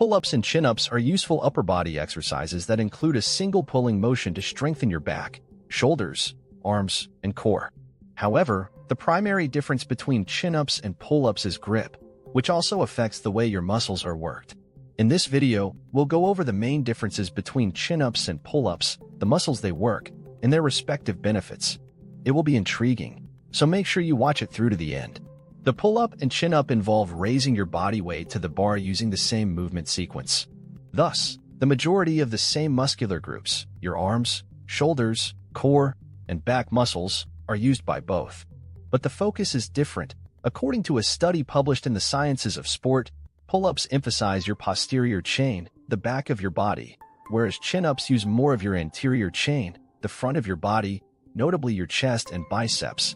Pull-ups and chin-ups are useful upper body exercises that include a single pulling motion to strengthen your back, shoulders, arms, and core. However, the primary difference between chin-ups and pull-ups is grip, which also affects the way your muscles are worked. In this video, we'll go over the main differences between chin-ups and pull-ups, the muscles they work, and their respective benefits. It will be intriguing, so make sure you watch it through to the end. The pull-up and chin-up involve raising your body weight to the bar using the same movement sequence. Thus, the majority of the same muscular groups, your arms, shoulders, core, and back muscles, are used by both. But the focus is different. According to a study published in the Sciences of Sport, pull-ups emphasize your posterior chain, the back of your body, whereas chin-ups use more of your anterior chain, the front of your body, notably your chest and biceps.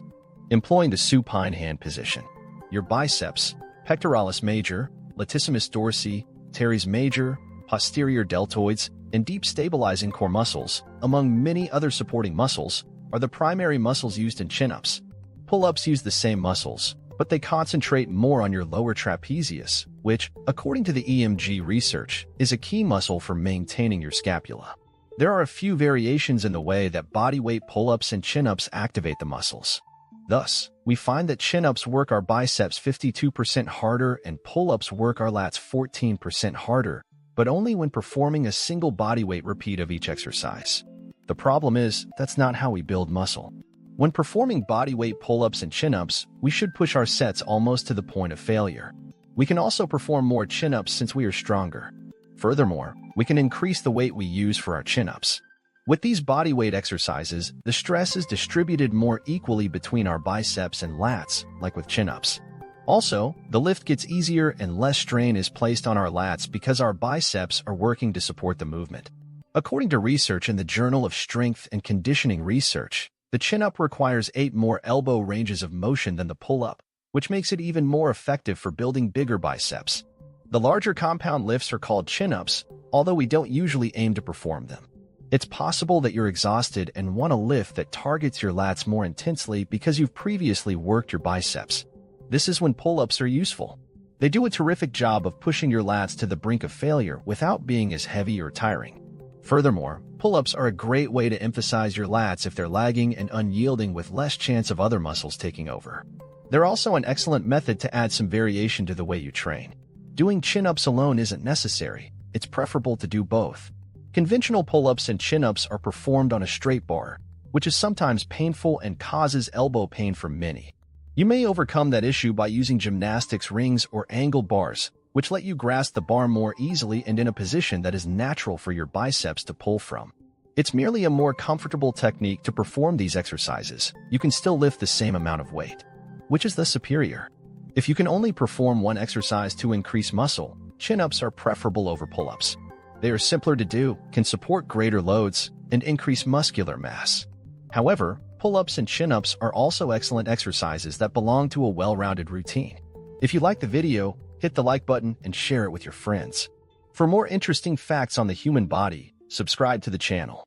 Employing the supine hand position, your biceps, pectoralis major, latissimus dorsi, teres major, posterior deltoids, and deep stabilizing core muscles, among many other supporting muscles, are the primary muscles used in chin-ups. Pull-ups use the same muscles, but they concentrate more on your lower trapezius, which, according to the EMG research, is a key muscle for maintaining your scapula. There are a few variations in the way that bodyweight pull-ups and chin-ups activate the muscles. Thus, we find that chin-ups work our biceps 52% harder and pull-ups work our lats 14% harder, but only when performing a single bodyweight repeat of each exercise. The problem is, that's not how we build muscle. When performing bodyweight pull-ups and chin-ups, we should push our sets almost to the point of failure. We can also perform more chin-ups since we are stronger. Furthermore, we can increase the weight we use for our chin-ups. With these bodyweight exercises, the stress is distributed more equally between our biceps and lats, like with chin-ups. Also, the lift gets easier and less strain is placed on our lats because our biceps are working to support the movement. According to research in the Journal of Strength and Conditioning Research, the chin-up requires 8 more elbow ranges of motion than the pull-up, which makes it even more effective for building bigger biceps. The larger compound lifts are called chin-ups, although we don't usually aim to perform them. It's possible that you're exhausted and want a lift that targets your lats more intensely because you've previously worked your biceps. This is when pull-ups are useful. They do a terrific job of pushing your lats to the brink of failure without being as heavy or tiring. Furthermore, pull-ups are a great way to emphasize your lats if they're lagging and unyielding with less chance of other muscles taking over. They're also an excellent method to add some variation to the way you train. Doing chin-ups alone isn't necessary. It's preferable to do both. Conventional pull-ups and chin-ups are performed on a straight bar, which is sometimes painful and causes elbow pain for many. You may overcome that issue by using gymnastics rings or angled bars, which let you grasp the bar more easily and in a position that is natural for your biceps to pull from. It's merely a more comfortable technique to perform these exercises. You can still lift the same amount of weight. Which is the superior? If you can only perform one exercise to increase muscle, chin-ups are preferable over pull-ups. They are simpler to do, can support greater loads, and increase muscular mass. However, pull-ups and chin-ups are also excellent exercises that belong to a well-rounded routine. If you like the video, hit the like button and share it with your friends. For more interesting facts on the human body, subscribe to the channel.